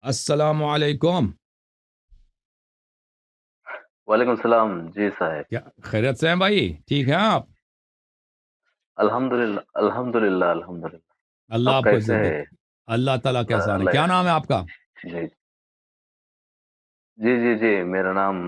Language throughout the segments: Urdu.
السلام علیکم. وعلیکم السلام جی صاحب. کیا خیریت سے ہیں بھائی؟ ٹھیک ہیں آپ؟ الحمدللہ الحمدللہ الحمدللہ. اللہ آپ آپ کو کیسے عزت دے. ہے؟ اللہ تعالیٰ کیسا ہے؟ اللہ کیا نام ہے آپ کا؟ جی جی جی جی میرا نام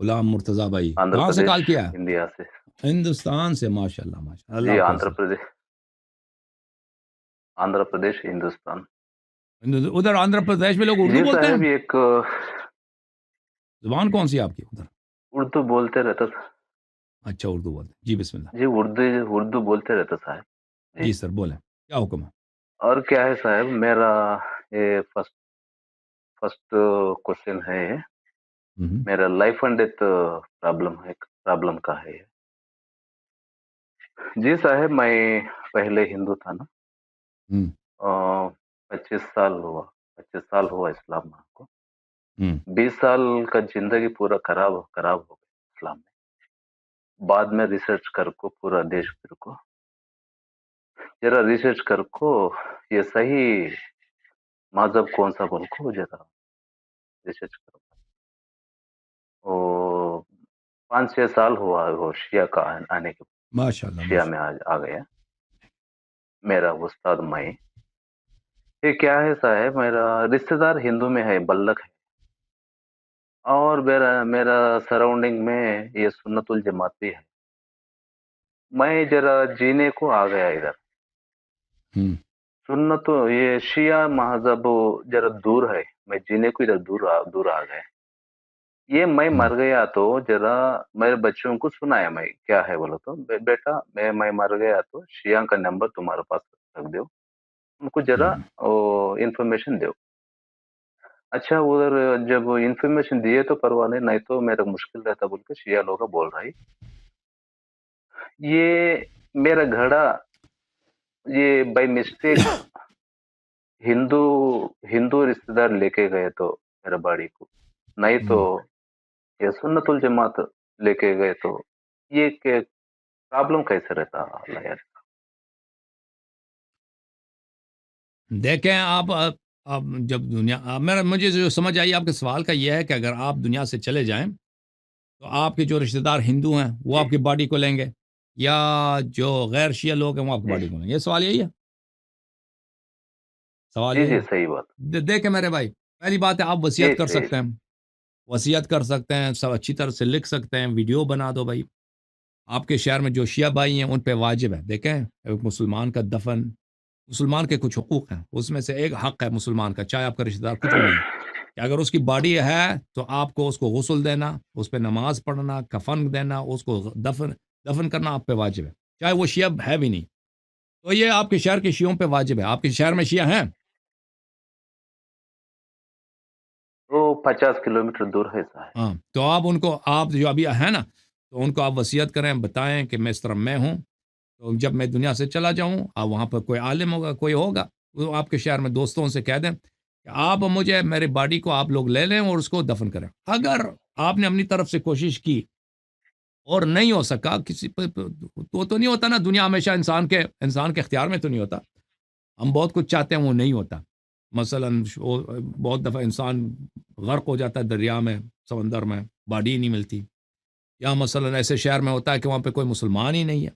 غلام مرتضیٰ بھائی. آندھر کہاں سے پردیش کال کیا ہے؟ انڈیا سے. ہندوستان سے. ماشاء اللہ ماشاء اللہ. جی اللہ آپ کو آندھر عزت. پردیش آندھر پردیش ہندوستان. ادھر آندھرا پردیش میں لوگ اردو جی بولتے صاحب ہیں؟ ایک زبان کون سی ہے آپ کی ادھر؟ اردو بولتے رہتا تھا. اچھا اردو بولتے ہیں. جی بسم اللہ. جی اردو بولتے رہتا صاحب. جی جی سر بولیں. کیا حکم ہے؟ اور کیا ہے صاحب میرا یہ فرسٹ کوشچن ہے. ہوں. میرا لائف اینڈ ڈیتھ پرابلم کا ہے. جی صاحب میں پہلے ہندو تھا نا. ہوں. 25 سال ہوا اسلام میں کو. ہوں. 20 سال کا زندگی پورا خراب ہو گیا اسلام میں. بعد میں ریسرچ کر کو پورا دیش پھر کو ذرا ریسرچ کر کو یہ صحیح مذہب کون سا بول کو ذرا ریسرچ کرو. وہ 5-6 سال ہوا وہ شیعہ کا آنے کے ماشاء اللہ شیعہ ماشاء میں آ گیا میرا استاد مائی. یہ کیا ہے صاحب میرا رشتہ دار ہندو میں ہے بلک ہے. اور میرا سراؤنڈنگ میں یہ سنت الجماعت بھی ہے. میں ذرا جینے کو آ گیا ادھر. اللہ. ہوں. سنت یہ شیعہ مذہب ذرا دور ہے. میں جینے کو ادھر دور آ گیا. یہ میں ہوں. مر گیا تو ذرا میرے بچوں کو سنایا میں کیا ہے بولو تو بیٹا میں مر گیا تو شیعہ کا نمبر تمہارے پاس رکھ دو ان کو ذرا انفارمیشن دو. اچھا ادھر جب انفارمیشن دیے تو پرواہ نہیں تو میرا مشکل رہتا بول کے شیعہ لوگ بول رہا ہے. یہ میرا گھڑا یہ بائی مسٹیک ہندو رشتے دار لے کے گئے تو میرا باڑی کو نہیں تو یہ سنت الجماعت لے کے گئے تو یہ پرابلم کیسے رہتا اللہ یار. دیکھیں آپ جب دنیا مجھے جو سمجھ آئی آپ کے سوال کا یہ ہے کہ اگر آپ دنیا سے چلے جائیں تو آپ کے جو رشتہ دار ہندو ہیں وہ جی آپ کی باڈی کو لیں گے یا جو غیر شیعہ لوگ ہیں وہ آپ کی جی باڈی کو لیں گے؟ یہ سوال یہی ہے. سوال جی یہی جی ہے. صحیح بات. دیکھیں میرے بھائی پہلی بات ہے آپ جی وصیت کر صحیح. سکتے ہیں. وصیت کر سکتے ہیں سب اچھی طرح سے لکھ سکتے ہیں. ویڈیو بنا دو بھائی. آپ کے شہر میں جو شیعہ بھائی ہیں ان پہ واجب ہے. دیکھیں ایک مسلمان کا دفن مسلمان کے کچھ حقوق ہیں اس میں سے ایک حق ہے مسلمان کا چاہے آپ کا رشتہ دار کچھ بھی نہیں ہے کہ اگر اس کی باڈی ہے تو آپ کو اس کو غسل دینا اس پہ نماز پڑھنا کفن دینا اس کو دفن کرنا آپ پہ واجب ہے چاہے وہ شیعہ ہے بھی نہیں. تو یہ آپ کے شہر کے شیعوں پہ واجب ہے. آپ کے شہر میں شیعہ ہیں؟ وہ 50 کلومیٹر دور ہے صاحب. ہاں تو آپ ان کو آپ جو ابھی ہیں نا تو ان کو آپ وصیت کریں بتائیں کہ میں اس طرح میں ہوں تو جب میں دنیا سے چلا جاؤں آپ وہاں پر کوئی عالم ہوگا کوئی ہوگا وہ آپ کے شہر میں دوستوں سے کہہ دیں کہ آپ مجھے میری باڈی کو آپ لوگ لے لیں اور اس کو دفن کریں. اگر آپ نے اپنی طرف سے کوشش کی اور نہیں ہو سکا کسی تو نہیں ہوتا نا دنیا ہمیشہ انسان کے اختیار میں تو نہیں ہوتا. ہم بہت کچھ چاہتے ہیں وہ نہیں ہوتا. مثلا بہت دفعہ انسان غرق ہو جاتا ہے دریا میں سمندر میں باڈی نہیں ملتی یا مثلا ایسے شہر میں ہوتا ہے کہ وہاں پہ کوئی مسلمان ہی نہیں ہے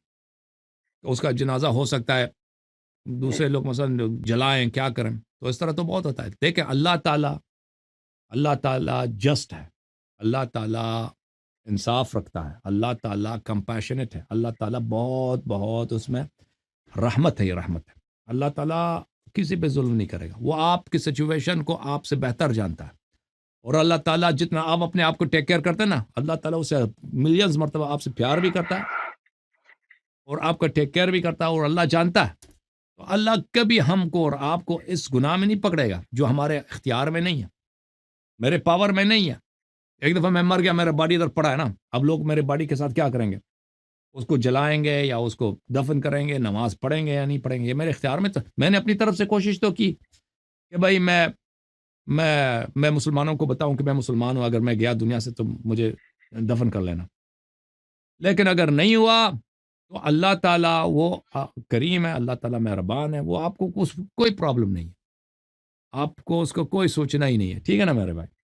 تو اس کا جنازہ ہو سکتا ہے جی دوسرے لوگ مثلا جلائیں کیا کریں تو اس طرح تو بہت ہوتا ہے. دیکھیں اللہ تعالیٰ جسٹ ہے. اللہ تعالیٰ انصاف رکھتا ہے. اللہ تعالیٰ کمپیشنٹ ہے. اللہ تعالیٰ بہت بہت اس میں رحمت ہے. یہ رحمت ہے. اللہ تعالیٰ کسی پہ ظلم نہیں کرے گا. وہ آپ کی سچویشن کو آپ سے بہتر جانتا ہے اور اللہ تعالیٰ جتنا آپ اپنے آپ کو ٹیک کیئر کرتے ہیں نا اللہ تعالیٰ اسے ملینز مرتبہ آپ سے پیار بھی کرتا ہے اور آپ کا ٹیک کیئر بھی کرتا ہے اور اللہ جانتا ہے. تو اللہ کبھی ہم کو اور آپ کو اس گناہ میں نہیں پکڑے گا جو ہمارے اختیار میں نہیں ہے میرے پاور میں نہیں ہے. ایک دفعہ میں مر گیا میرا باڈی ادھر پڑا ہے نا اب لوگ میرے باڈی کے ساتھ کیا کریں گے اس کو جلائیں گے یا اس کو دفن کریں گے نماز پڑھیں گے یا نہیں پڑھیں گے یہ میرے اختیار میں. تو میں نے اپنی طرف سے کوشش تو کی کہ بھائی میں مسلمانوں کو بتاؤں کہ میں مسلمان ہوں اگر میں گیا دنیا سے تو مجھے دفن کر لینا. لیکن اگر نہیں ہوا تو اللہ تعالیٰ وہ کریم ہے، اللہ تعالیٰ مہربان ہے، وہ آپ کو کوئی پرابلم نہیں ہے، آپ کو اس کو کوئی سوچنا ہی نہیں ہے، ٹھیک ہے نا میرے بھائی؟